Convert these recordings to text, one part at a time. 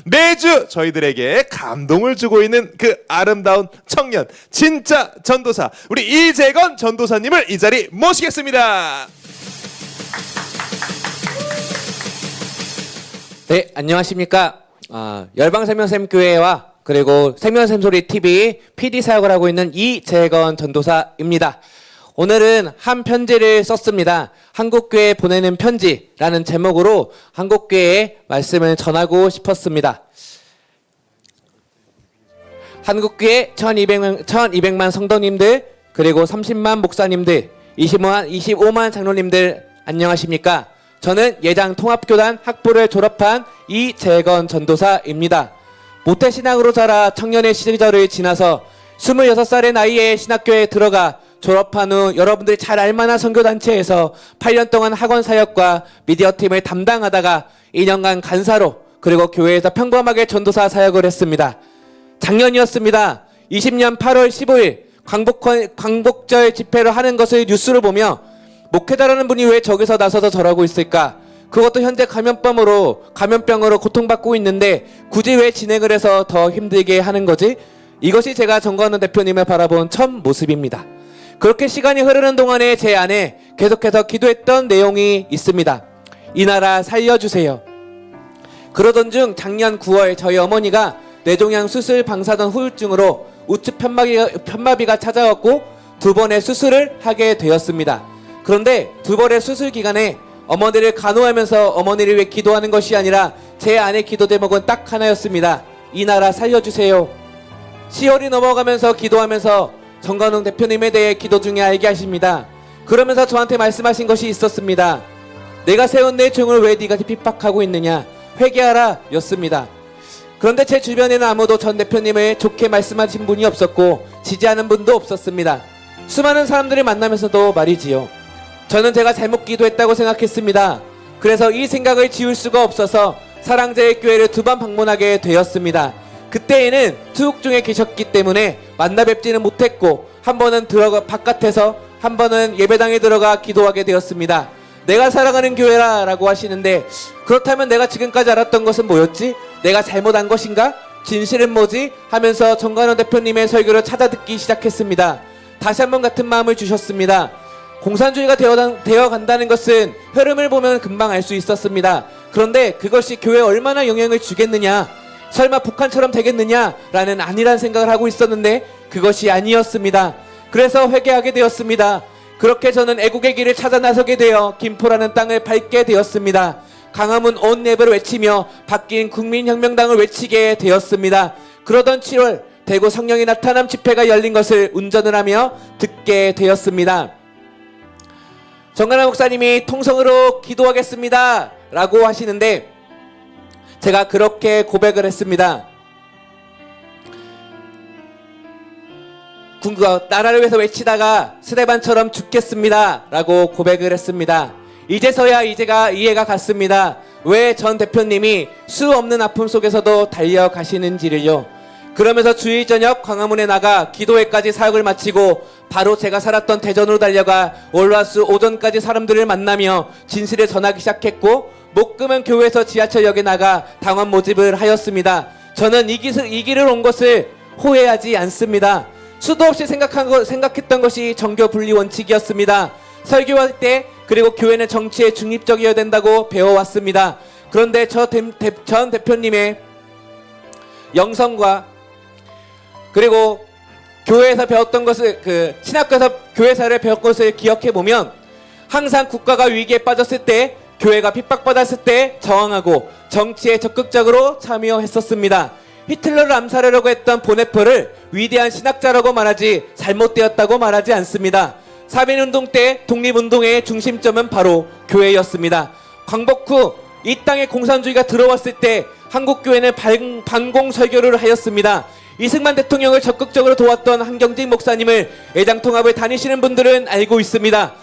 매주 저희들에게 감동을 주고 있는 그 아름다운 청년 진짜 전도사 우리 이재건 전도사님을 이 자리 모시겠습니다. 네, 안녕하십니까. 열방생명샘교회와 그리고 생명샘소리 TV PD 사역을 하고 있는 이재건 전도사입니다. 오늘은 한 편지를 썼습니다. 한국교회에 보내는 편지라는 제목으로 한국교회에 말씀을 전하고 싶었습니다. 한국교회 1200만 성도님들 그리고 30만 목사님들 25만 장로님들 안녕하십니까. 저는 예장 통합교단 학부를 졸업한 이재건 전도사입니다. 모태신앙으로 자라 청년의 시절을 지나서 26살의 나이에 신학교에 들어가 졸업한 후 여러분들이 잘 알만한 선교단체에서 8년 동안 학원 사역과 미디어팀을 담당하다가 2년간 간사로 그리고 교회에서 평범하게 전도사 사역을 했습니다. 작년이었습니다. 20년 8월 15일 광복절 집회를 하는 것을 뉴스로 보며 목회자라는 분이 왜 저기서 나서서 저러고 있을까? 그것도 현재 감염병으로 고통받고 있는데 굳이 왜 진행을 해서 더 힘들게 하는 거지? 이것이 제가 정관원 대표님을 바라본 첫 모습입니다. 그렇게 시간이 흐르는 동안에 제 안에 계속해서 기도했던 내용이 있습니다. 이 나라 살려주세요. 그러던 중 작년 9월 저희 어머니가 뇌종양 수술 방사선 후유증으로 우측 편마비가 찾아왔고 2번의 수술을 하게 되었습니다. 그런데 2번의 수술 기간에 어머니를 간호하면서 어머니를 위해 기도하는 것이 아니라 제 안의 기도 제목은 딱 하나였습니다. 이 나라 살려주세요. 10월이 넘어가면서 기도하면서 정관웅 대표님에 대해 기도 중에 알게 하십니다. 그러면서 저한테 말씀하신 것이 있었습니다. 내가 세운 내 종을 왜 네가 핍박하고 있느냐. 회개하라 였습니다. 그런데 제 주변에는 아무도 전 대표님을 좋게 말씀하신 분이 없었고 지지하는 분도 없었습니다. 수많은 사람들을 만나면서도 말이지요. 저는 제가 잘못 기도했다고 생각했습니다. 그래서 이 생각을 지울 수가 없어서 사랑제일 교회를 2번 방문하게 되었습니다. 그때에는 투옥 중에 계셨기 때문에 만나 뵙지는 못했고 한 번은 바깥에서 한 번은 예배당에 들어가 기도하게 되었습니다. 내가 사랑하는 교회라 라고 하시는데 그렇다면 내가 지금까지 알았던 것은 뭐였지? 내가 잘못한 것인가? 진실은 뭐지? 하면서 정관원 대표님의 설교를 찾아 듣기 시작했습니다. 다시 한번 같은 마음을 주셨습니다. 공산주의가 되어 간다는 것은 흐름을 보면 금방 알 수 있었습니다. 그런데 그것이 교회에 얼마나 영향을 주겠느냐? 설마 북한처럼 되겠느냐라는 아니란 생각을 하고 있었는데 그것이 아니었습니다. 그래서 회개하게 되었습니다. 그렇게 저는 애국의 길을 찾아 나서게 되어 김포라는 땅을 밟게 되었습니다. 강화문 온랩을 외치며 바뀐 국민혁명당을 외치게 되었습니다. 그러던 7월 대구 성령이 나타남 집회가 열린 것을 운전을 하며 듣게 되었습니다. 정관환 목사님이 통성으로 기도하겠습니다 라고 하시는데 제가 그렇게 고백을 했습니다. 나라를 위해서 외치다가 스데반처럼 죽겠습니다 라고 고백을 했습니다. 이제서야 이해가 갔습니다. 왜 전 대표님이 수 없는 아픔 속에서도 달려가시는지를요. 그러면서 주일 저녁 광화문에 나가 기도회까지 사역을 마치고 바로 제가 살았던 대전으로 달려가 월화수 오전까지 사람들을 만나며 진실을 전하기 시작했고 목금은 교회에서 지하철역에 나가 당원 모집을 하였습니다. 저는 이 길을 온 것을 후회하지 않습니다. 수도 없이 생각했던 것이 정교 분리 원칙이었습니다. 설교할 때 그리고 교회는 정치에 중립적이어야 된다고 배워왔습니다. 그런데 전 대표님의 영성과 그리고 교회에서 배웠던 것을 신학교에서 교회사를 배웠던 것을 기억해보면 항상 국가가 위기에 빠졌을 때 교회가 핍박받았을 때 저항하고 정치에 적극적으로 참여했었습니다. 히틀러를 암살하려고 했던 보네퍼를 위대한 신학자라고 말하지 잘못되었다고 말하지 않습니다. 3.1운동 때 독립운동의 중심점은 바로 교회였습니다. 광복 후 이 땅에 공산주의가 들어왔을 때 한국교회는 반공 설교를 하였습니다. 이승만 대통령을 적극적으로 도왔던 한경직 목사님을 애장통합을 다니시는 분들은 알고 있습니다.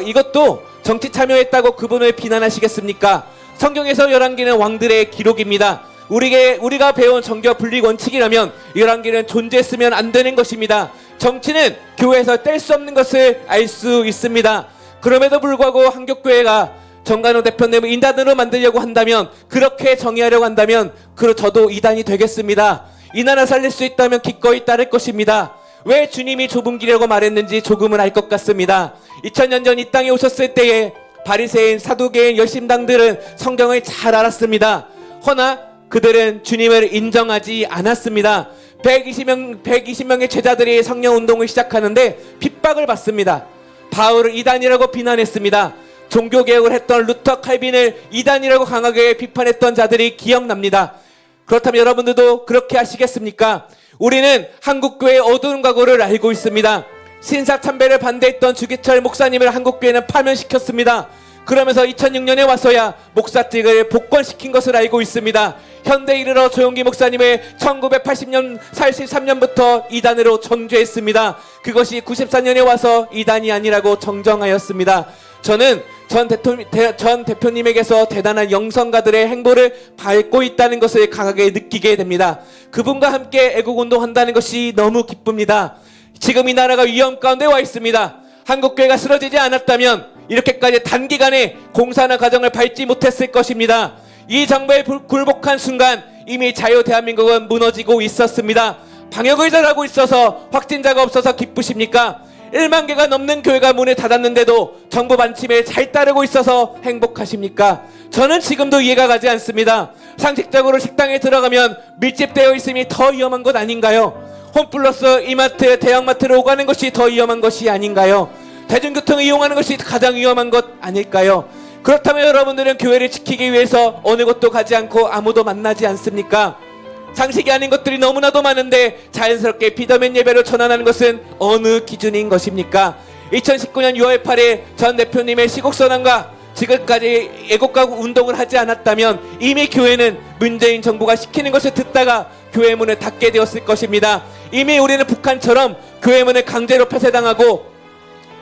이것도 정치 참여했다고 그분을 비난하시겠습니까? 성경에서 11개는 왕들의 기록입니다. 우리가 배운 정교 분리 원칙이라면 11개는 존재했으면 안 되는 것입니다. 정치는 교회에서 뗄 수 없는 것을 알 수 있습니다. 그럼에도 불구하고 한국교회가 정관용 대표님을 이단으로 만들려고 한다면, 그렇게 정의하려고 한다면 저도 이단이 되겠습니다. 이 나라 살릴 수 있다면 기꺼이 따를 것입니다. 왜 주님이 좁은 길이라고 말했는지 조금은 알 것 같습니다. 2000년 전 이 땅에 오셨을 때에 바리새인, 사두개인, 열심당들은 성경을 잘 알았습니다. 허나 그들은 주님을 인정하지 않았습니다. 120명의 제자들이 성령 운동을 시작하는데 핍박을 받습니다. 바울을 이단이라고 비난했습니다. 종교개혁을 했던 루터, 칼빈을 이단이라고 강하게 비판했던 자들이 기억납니다. 그렇다면 여러분들도 그렇게 하시겠습니까? 우리는 한국교회의 어두운 과거를 알고 있습니다. 신사참배를 반대했던 주기철 목사님을 한국교회는 파면시켰습니다. 그러면서 2006년에 와서야 목사직을 복권시킨 것을 알고 있습니다. 현대에 이르러 조용기 목사님을 1980년 43년부터 이단으로 정죄했습니다. 그것이 94년에 와서 이단이 아니라고 정정하였습니다. 저는 전 대표님에게서 대단한 영성가들의 행보를 밟고 있다는 것을 강하게 느끼게 됩니다. 그분과 함께 애국운동한다는 것이 너무 기쁩니다. 지금 이 나라가 위험 가운데 와 있습니다. 한국교회가 쓰러지지 않았다면 이렇게까지 단기간에 공사나 과정을 밟지 못했을 것입니다. 이 정부에 굴복한 순간 이미 자유 대한민국은 무너지고 있었습니다. 방역을 잘하고 있어서 확진자가 없어서 기쁘십니까? 1만 개가 넘는 교회가 문을 닫았는데도 정부 반침에 잘 따르고 있어서 행복하십니까? 저는 지금도 이해가 가지 않습니다. 상식적으로 식당에 들어가면 밀집되어 있음이 더 위험한 것 아닌가요? 홈플러스, 이마트, 대형마트로 오가는 것이 더 위험한 것이 아닌가요? 대중교통을 이용하는 것이 가장 위험한 것 아닐까요? 그렇다면 여러분들은 교회를 지키기 위해서 어느 곳도 가지 않고 아무도 만나지 않습니까? 상식이 아닌 것들이 너무나도 많은데 자연스럽게 비대면 예배로 전환하는 것은 어느 기준인 것입니까? 2019년 6월 8일 전 대표님의 시국선언과 지금까지 애국가구 운동을 하지 않았다면 이미 교회는 문재인 정부가 시키는 것을 듣다가 교회 문을 닫게 되었을 것입니다. 이미 우리는 북한처럼 교회 문을 강제로 폐쇄당하고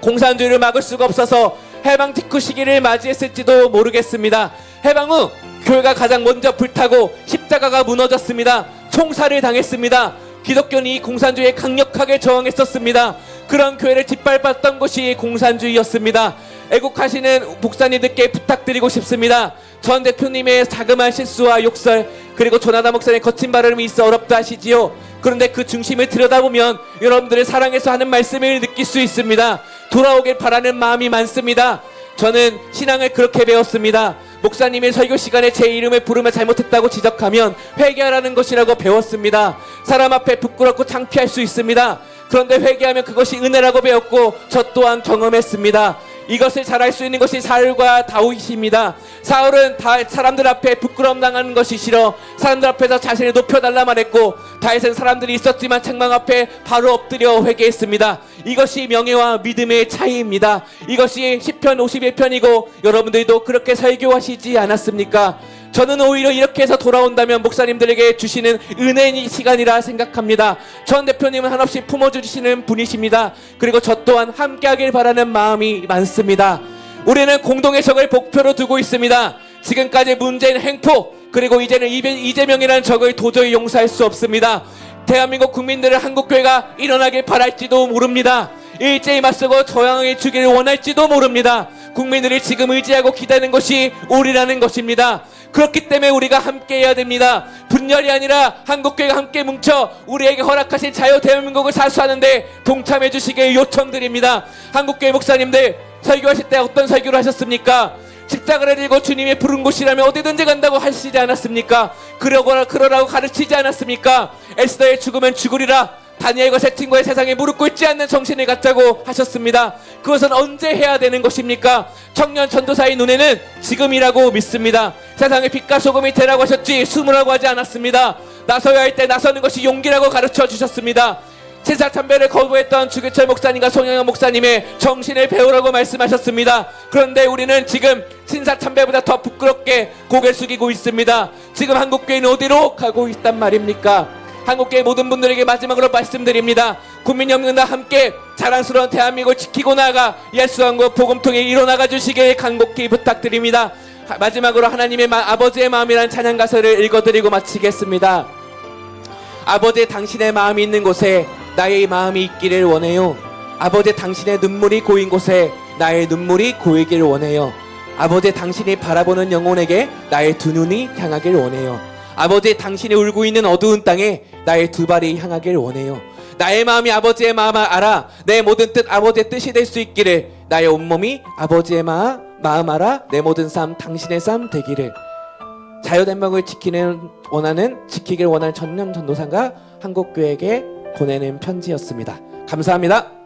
공산주의를 막을 수가 없어서 해방 직후 시기를 맞이했을지도 모르겠습니다. 해방 후 교회가 가장 먼저 불타고 십자가가 무너졌습니다. 총살을 당했습니다. 기독교는 이 공산주의에 강력하게 저항했었습니다. 그런 교회를 짓밟았던 것이 공산주의였습니다. 애국하시는 목사님들께 부탁드리고 싶습니다. 전 대표님의 자그마한 실수와 욕설, 그리고 조나단 목사님의 거친 발음이 있어 어렵다 하시지요. 그런데 그 중심을 들여다보면 여러분들의 사랑에서 하는 말씀을 느낄 수 있습니다. 돌아오길 바라는 마음이 많습니다. 저는 신앙을 그렇게 배웠습니다. 목사님의 설교 시간에 제 이름을 부르며 잘못했다고 지적하면 회개하라는 것이라고 배웠습니다. 사람 앞에 부끄럽고 창피할 수 있습니다. 그런데 회개하면 그것이 은혜라고 배웠고 저 또한 경험했습니다. 이것을 잘할 수 있는 것이 사울과 다윗입니다. 사울은 사람들 앞에 부끄러움 당하는 것이 싫어 사람들 앞에서 자신을 높여달라 말했고, 다윗은 사람들이 있었지만 책망 앞에 바로 엎드려 회개했습니다. 이것이 명예와 믿음의 차이입니다. 이것이 시편 51편이고 여러분들도 그렇게 설교하시지 않았습니까? 저는 오히려 이렇게 해서 돌아온다면 목사님들에게 주시는 은혜의 시간이라 생각합니다. 전 대표님은 한없이 품어주시는 분이십니다. 그리고 저 또한 함께하길 바라는 마음이 많습니다. 우리는 공동의 적을 목표로 두고 있습니다. 지금까지 문재인 횡포, 그리고 이제는 이재명이라는 적을 도저히 용서할 수 없습니다. 대한민국 국민들은 한국교회가 일어나길 바랄지도 모릅니다. 일제히 맞서고 저항해 주기를 원할지도 모릅니다. 국민들이 지금 의지하고 기다리는 것이 우리라는 것입니다. 그렇기 때문에 우리가 함께 해야 됩니다. 분열이 아니라 한국교회가 함께 뭉쳐 우리에게 허락하신 자유 대한민국을 사수하는데 동참해 주시길 요청드립니다. 한국교회 목사님들, 설교하실 때 어떤 설교를 하셨습니까? 십자가를 들고 주님의 부른 곳이라면 어디든지 간다고 하시지 않았습니까? 그러라고 가르치지 않았습니까? 에스더의 죽으면 죽으리라, 다니엘과 세 친구의 세상에 무릎 꿇지 않는 정신을 갖자고 하셨습니다. 그것은 언제 해야 되는 것입니까? 청년 전도사의 눈에는 지금이라고 믿습니다. 세상의 빛과 소금이 되라고 하셨지 숨으라고 하지 않았습니다. 나서야 할 때 나서는 것이 용기라고 가르쳐 주셨습니다. 신사참배를 거부했던 주기철 목사님과 송영현 목사님의 정신을 배우라고 말씀하셨습니다. 그런데 우리는 지금 신사참배보다 더 부끄럽게 고개 숙이고 있습니다. 지금 한국교회는 어디로 가고 있단 말입니까? 한국교회 모든 분들에게 마지막으로 말씀드립니다. 국민연맹과 함께 자랑스러운 대한민국을 지키고 나아가 예수왕국 복음통에 일어나가 주시길 간곡히 부탁드립니다. 마지막으로 하나님의 아버지의 마음이라는 찬양 가사를 읽어드리고 마치겠습니다. 아버지, 당신의 마음이 있는 곳에 나의 마음이 있기를 원해요. 아버지, 당신의 눈물이 고인 곳에 나의 눈물이 고이기를 원해요. 아버지 당신이 바라보는 영혼에게 나의 두 눈이 향하길 원해요. 아버지 당신이 울고 있는 어두운 땅에 나의 두 발이 향하길 원해요. 나의 마음이 아버지의 마음을 알아 내 모든 뜻 아버지의 뜻이 될 수 있기를. 나의 온몸이 아버지의 마음 알아 내 모든 삶 당신의 삶 되기를. 자유대명을 지키길 원하는 청년 전도사가 한국교회에게 보내는 편지였습니다. 감사합니다.